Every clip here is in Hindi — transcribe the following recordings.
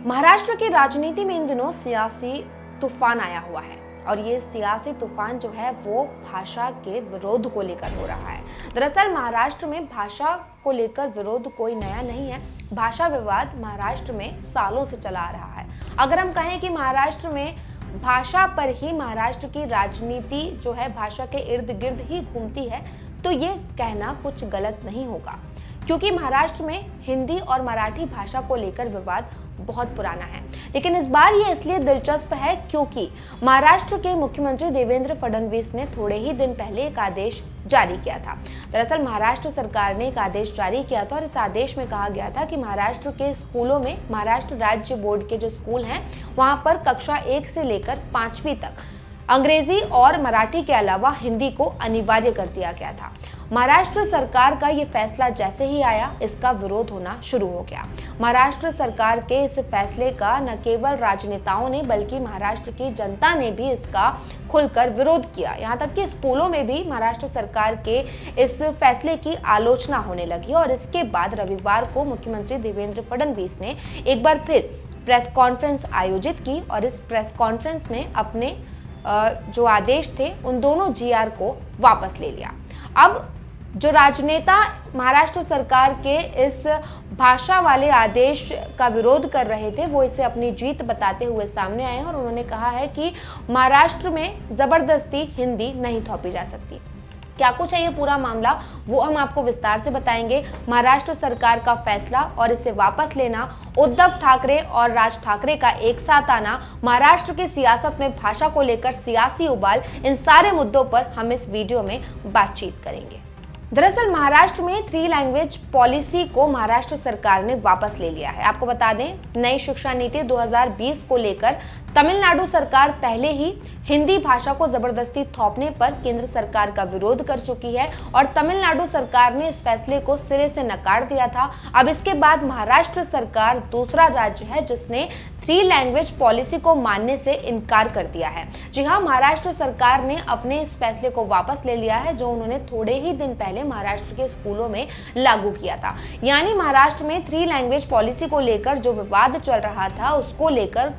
महाराष्ट्र की राजनीति में इन दिनों सियासी तूफान आया हुआ है और ये सियासी तूफान जो है वो भाषा के विरोध को लेकर हो रहा है। दरअसल महाराष्ट्र में भाषा को लेकर विरोध कोई नया नहीं है। भाषा विवाद महाराष्ट्र में सालों से चला आ रहा है। अगर हम कहें कि महाराष्ट्र में भाषा पर ही महाराष्ट्र की राजनीति जो है भाषा के इर्द गिर्द ही घूमती है, तो ये कहना कुछ गलत नहीं होगा, क्योंकि महाराष्ट्र में हिंदी और मराठी भाषा को लेकर विवाद बहुत पुराना है। लेकिन इस बार ये इसलिए दिलचस्प है क्योंकि महाराष्ट्र के मुख्यमंत्री देवेंद्र फडणवीस ने थोड़े ही दिन पहले एक आदेश जारी किया था। दरअसल महाराष्ट्र सरकार ने एक आदेश जारी किया था और इस आदेश में कहा गया था कि महाराष्ट्र के स्कूलों में, महाराष्ट्र राज्य बोर्ड के जो स्कूल हैं, वहां पर कक्षा 1 से लेकर 5वीं तक अंग्रेजी और मराठी के अलावा हिंदी को अनिवार्य कर दिया गया था। महाराष्ट्र सरकार का ये फैसला जैसे ही आया, इसका विरोध होना शुरू हो गया। महाराष्ट्र सरकार के इस फैसले का न केवल राजनेताओं ने बल्कि महाराष्ट्र की जनता ने भी इसका खुलकर विरोध किया। यहाँ तक कि स्कूलों में भी महाराष्ट्र सरकार के इस फैसले की आलोचना होने लगी और इसके बाद रविवार को मुख्यमंत्री देवेंद्र फडणवीस ने एक बार फिर प्रेस कॉन्फ्रेंस आयोजित की और इस प्रेस कॉन्फ्रेंस में अपने जो आदेश थे उन दोनों जीआर को वापस ले लिया। अब जो राजनेता महाराष्ट्र सरकार के इस भाषा वाले आदेश का विरोध कर रहे थे, वो इसे अपनी जीत बताते हुए सामने आए हैं और उन्होंने कहा है कि महाराष्ट्र में जबरदस्ती हिंदी नहीं थोपी जा सकती। क्या कुछ है ये पूरा मामला, वो हम आपको विस्तार से बताएंगे। महाराष्ट्र सरकार का फैसला और इसे वापस लेना, उद्धव ठाकरे और राज ठाकरे का एक साथ आना, महाराष्ट्र की सियासत में भाषा को लेकर सियासी उबाल, इन सारे मुद्दों पर हम इस वीडियो में बातचीत करेंगे। दरअसल महाराष्ट्र में 3 लैंग्वेज पॉलिसी को महाराष्ट्र सरकार ने वापस ले लिया है। आपको बता दें, नई शिक्षा नीति 2020 को लेकर तमिलनाडु सरकार पहले ही हिंदी भाषा को जबरदस्ती थोपने पर केंद्र सरकार का विरोध कर चुकी है और तमिलनाडु सरकार ने इस फैसले को सिरे से नकार दिया था। अब इसके बाद महाराष्ट्र सरकार दूसरा राज्य है जिसने 3 लैंग्वेज पॉलिसी को मानने से इनकार कर दिया है। जी हाँ, महाराष्ट्र सरकार ने अपने इस फैसले को वापस ले लिया है जो उन्होंने थोड़े ही दिन पहले महाराष्ट्र के स्कूलों में लागू किया था। यानी महाराष्ट्र में 3 लैंग्वेज पॉलिसी को लेकर जो विवाद चल रहा था, उसको लेकर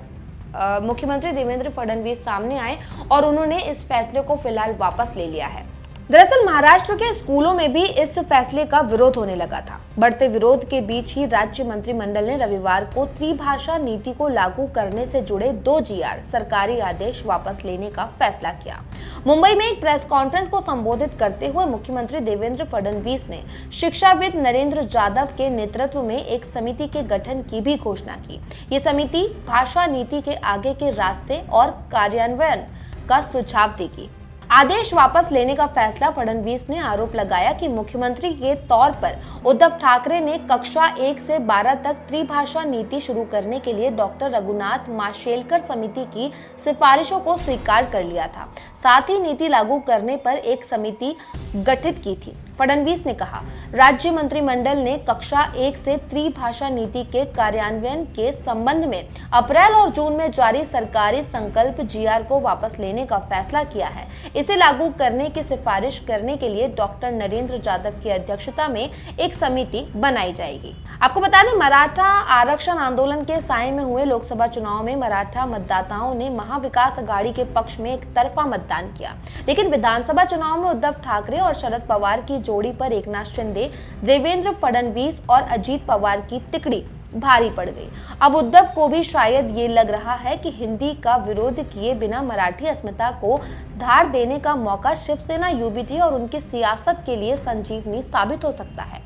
मुख्यमंत्री देवेंद्र फडणवीस सामने आए और उन्होंने इस फैसले को फिलहाल वापस ले लिया है। दरअसल महाराष्ट्र के स्कूलों में भी इस फैसले का विरोध होने लगा था। बढ़ते विरोध के बीच ही राज्य मंत्रिमंडल ने रविवार को त्रिभाषा नीति को लागू करने से जुड़े 2 जीआर सरकारी आदेश वापस लेने का फैसला किया। मुंबई में एक प्रेस कॉन्फ्रेंस को संबोधित करते हुए मुख्यमंत्री देवेंद्र फडणवीस ने शिक्षाविद नरेंद्र जाधव के नेतृत्व में एक समिति के गठन की भी घोषणा की। ये समिति भाषा नीति के आगे के रास्ते और कार्यान्वयन का सुझाव देगी। आदेश वापस लेने का फैसला फडणवीस ने आरोप लगाया कि मुख्यमंत्री के तौर पर उद्धव ठाकरे ने कक्षा 1 से 12 तक त्रिभाषा नीति शुरू करने के लिए डॉक्टर रघुनाथ माशेलकर समिति की सिफारिशों को स्वीकार कर लिया था। साथ ही नीति लागू करने पर एक समिति गठित की थी। फडणवीस ने कहा, राज्य मंत्रिमंडल ने कक्षा 1 से त्रिभाषा नीति के कार्यान्वयन के संबंध में अप्रैल और जून में जारी सरकारी संकल्प जीआर को वापस लेने का फैसला किया है। इसे लागू करने की सिफारिश करने के लिए डॉक्टर नरेंद्र जाधव की अध्यक्षता में एक समिति बनाई जाएगी। आपको बता दें, मराठा आरक्षण आंदोलन के साए में हुए लोकसभा चुनाव में मराठा मतदाताओं ने महाविकास आघाड़ी के पक्ष में एक तरफा मतदान किया, लेकिन विधानसभा चुनाव में उद्धव ठाकरे और शरद पवार की जोड़ी पर एकनाथ शिंदे, देवेंद्र फडणवीस और अजीत पवार की तिकड़ी भारी पड़ गई। अब उद्धव को भी शायद ये लग रहा है कि हिंदी का विरोध किए बिना मराठी अस्मिता को धार देने का मौका शिवसेना, यूबीटी और उनकी सियासत के लिए संजीवनी साबित हो सकता है।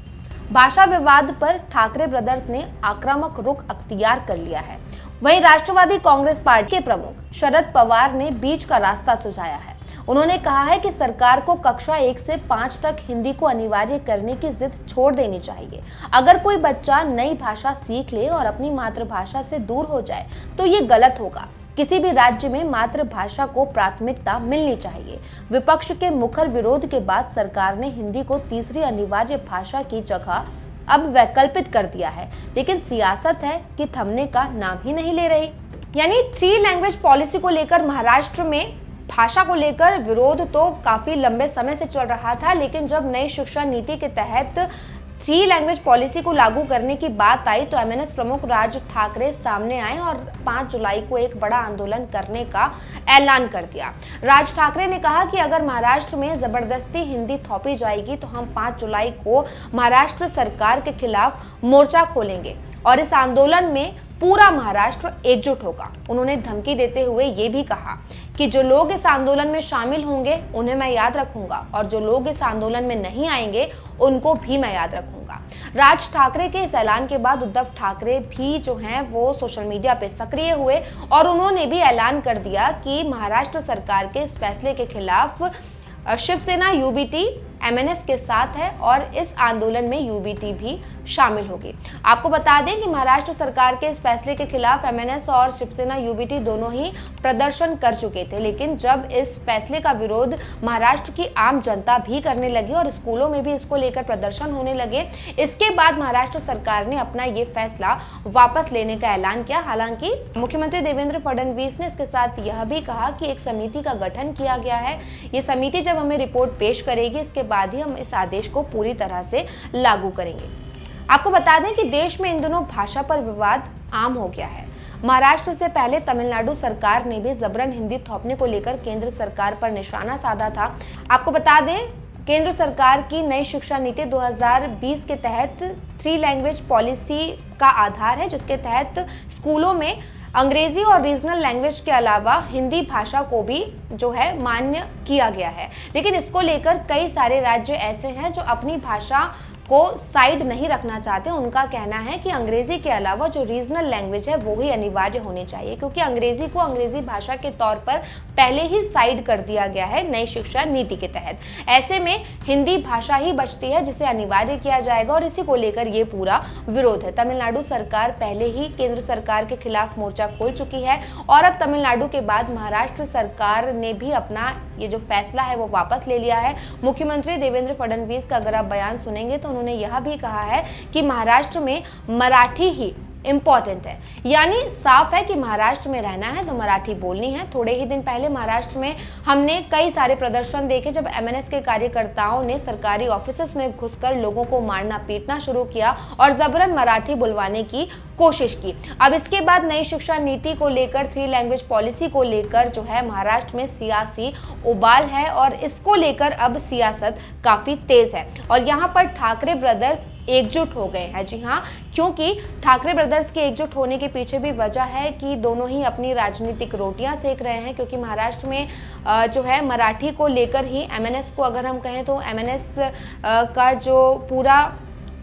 भाषा विवाद पर ठाकरे ब्रदर्स ने आक्रामक रुख अख्तियार कर लिया है। वहीं राष्ट्रवादी कांग्रेस पार्टी के प्रमुख शरद पवार ने बीच का रास्ता सुझाया है। उन्होंने कहा है कि सरकार को कक्षा 1 से 5 तक हिंदी को अनिवार्य करने की जिद छोड़ देनी चाहिए। अगर कोई बच्चा नई भाषा सीख ले और अपनी मातृभाषा से दूर हो जाए तो ये गलत होगा। किसी भी राज्य में मातृभाषा को प्राथमिकता मिलनी चाहिए। विपक्ष के मुखर विरोध के बाद सरकार ने हिंदी को तीसरी अनिवार्य भाषा की जगह अब वैकल्पिक कर दिया है, लेकिन सियासत है कि थमने का नाम ही नहीं ले रही। यानी 3 लैंग्वेज पॉलिसी को लेकर महाराष्ट्र में भाषा को लेकर विरोध तो काफी लंबे समय से चल रहा था, लेकिन जब नई शिक्षा नीति के तहत थ्री लैंग्वेज पॉलिसी को लागू करने की बात आई तो एमएनएस प्रमुख राज ठाकरे सामने आए और 5 जुलाई को एक बड़ा आंदोलन करने का ऐलान कर दिया। राज ठाकरे ने कहा कि अगर महाराष्ट्र में जबरदस्ती हिंदी थोपी जाएगी तो हम 5 जुलाई को महाराष्ट्र सरकार के खिलाफ मोर्चा खोलेंगे और इस आंदोलन में पूरा महाराष्ट्र एकजुट होगा। उन्होंने धमकी देते हुए ये भी कहा कि जो लोग इस आंदोलन में शामिल होंगे उन्हें मैं याद रखूंगा और जो लोग इस आंदोलन में नहीं आएंगे उनको भी मैं याद रखूंगा। राज ठाकरे के इस ऐलान के बाद उद्धव ठाकरे भी जो हैं वो सोशल मीडिया पे सक्रिय हुए और उन्होंने भी ऐलान कर दिया कि महाराष्ट्र सरकार के इस फैसले के खिलाफ शिवसेना यूबीटी एमएनएस के साथ है और इस आंदोलन में यूबीटी भी शामिल होगी। आपको बता दें कि महाराष्ट्र सरकार के इस फैसले के खिलाफ एमएनएस और शिवसेना यूबीटी दोनों ही प्रदर्शन कर चुके थे, लेकिन जब इस फैसले का विरोध महाराष्ट्र की आम जनता भी करने लगी और स्कूलों में भी इसको लेकर प्रदर्शन होने लगे, इसके बाद महाराष्ट्र सरकार ने अपना ये फैसला वापस लेने का ऐलान किया। हालांकि मुख्यमंत्री देवेंद्र फडणवीस ने इसके साथ यह भी कहा कि एक समिति का गठन किया गया है। ये समिति जब हमें रिपोर्ट पेश करेगी इसके बाद ही हम इस आदेश को पूरी तरह से लागू करेंगे। आपको बता दें कि देश में इन दिनों भाषा पर विवाद आम हो गया है। महाराष्ट्र से पहले तमिलनाडु सरकार ने भी जबरन हिंदी थोपने को लेकर केंद्र सरकार पर निशाना साधा था। आपको बता दें केंद्र सरकार की नई शिक्षा नीति 2020 के तहत थ्री लैंग्वेज पॉलिसी का आधार है, जिसके तहत स्कूलों में अंग्रेजी और रीजनल लैंग्वेज के अलावा हिंदी भाषा को भी जो है मान्य किया गया है। लेकिन इसको लेकर कई सारे राज्य ऐसे हैं जो अपनी भाषा को साइड नहीं रखना चाहते। उनका कहना है कि अंग्रेजी के अलावा जो रीजनल लैंग्वेज है वो ही अनिवार्य होनी चाहिए, क्योंकि अंग्रेजी को अंग्रेजी भाषा के तौर पर पहले ही साइड कर दिया गया है नई शिक्षा नीति के तहत। ऐसे में हिंदी भाषा ही बचती है जिसे अनिवार्य किया जाएगा और इसी को लेकर ये पूरा विरोध है। तमिलनाडु सरकार पहले ही केंद्र सरकार के खिलाफ मोर्चा खोल चुकी है और अब तमिलनाडु के बाद महाराष्ट्र सरकार ने भी अपना ये जो फैसला है वो वापस ले लिया है। मुख्यमंत्री देवेंद्र फडणवीस का अगर आप बयान सुनेंगे तो उन्होंने यह भी कहा है कि महाराष्ट्र में मराठी ही इंपॉर्टेंट है, यानी साफ है कि महाराष्ट्र में रहना है तो मराठी बोलनी है। थोड़े ही दिन पहले महाराष्ट्र में हमने कई सारे प्रदर्शन देखे जब एमएनएस के कार्यकर्ताओं ने सरकारी ऑफिसेस में घुसकर लोगों को मारना पीटना शुरू किया और जबरन मराठी बुलवाने की कोशिश की। अब इसके बाद नई शिक्षा नीति को लेकर थ्री लैंग्वेज पॉलिसी को लेकर जो है महाराष्ट्र में सियासी उबाल है और इसको लेकर अब सियासत काफी तेज है और यहाँ पर ठाकरे ब्रदर्स एकजुट हो गए हैं। जी हाँ, क्योंकि ठाकरे ब्रदर्स के एकजुट होने के पीछे भी वजह है कि दोनों ही अपनी राजनीतिक रोटियां सेक रहे हैं, क्योंकि महाराष्ट्र में जो है मराठी को लेकर ही एमएनएस को अगर हम कहें तो एमएनएस का जो पूरा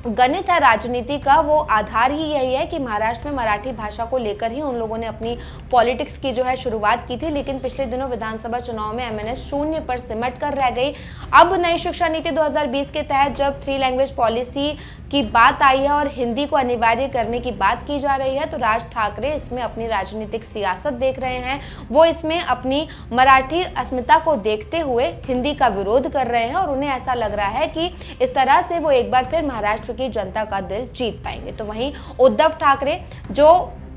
गणित है राजनीति का वो आधार ही यही है कि महाराष्ट्र में मराठी भाषा को लेकर ही उन लोगों ने अपनी पॉलिटिक्स की जो है शुरुआत की थी। लेकिन पिछले दिनों विधानसभा चुनाव में एमएनएस शून्य पर सिमट कर रह गई। अब नई शिक्षा नीति 2020 के तहत जब थ्री लैंग्वेज पॉलिसी की बात आई है और हिंदी को अनिवार्य करने की बात की जा रही है तो राज ठाकरे इसमें अपनी राजनीतिक सियासत देख रहे हैं। वो इसमें अपनी मराठी अस्मिता को देखते हुए हिंदी का विरोध कर रहे हैं और उन्हें ऐसा लग रहा है कि इस तरह से वो एक बार फिर महाराष्ट्र की जनता का दिल जीत पाएंगे। तो वहीं उद्धव ठाकरे जो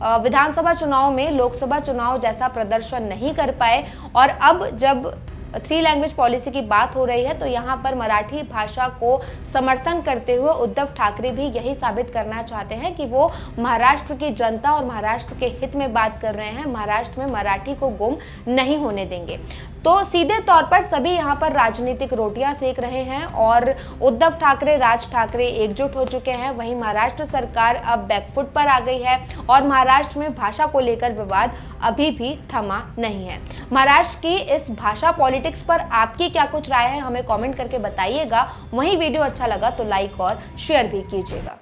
विधानसभा चुनाव में लोकसभा चुनाव जैसा प्रदर्शन नहीं कर पाए और अब जब थ्री लैंग्वेज पॉलिसी की बात हो रही है तो यहाँ पर मराठी भाषा को समर्थन करते हुए उद्धव ठाकरे भी यही साबित करना चाहते हैं कि वो महाराष्ट्र की जनता और महाराष्ट्र के हित में बात कर रहे हैं, महाराष्ट्र में मराठी को गुम नहीं होने देंगे। तो सीधे तौर पर सभी यहाँ पर राजनीतिक रोटियां सेक रहे हैं और उद्धव ठाकरे राज ठाकरे एकजुट हो चुके हैं। वहीं महाराष्ट्र सरकार अब बैकफुट पर आ गई है और महाराष्ट्र में भाषा को लेकर विवाद अभी भी थमा नहीं है। महाराष्ट्र की इस भाषा पॉलिटिक्स पर आपकी क्या कुछ राय है हमें कमेंट करके बताइएगा। वहीं वीडियो अच्छा लगा तो लाइक और शेयर भी कीजिएगा।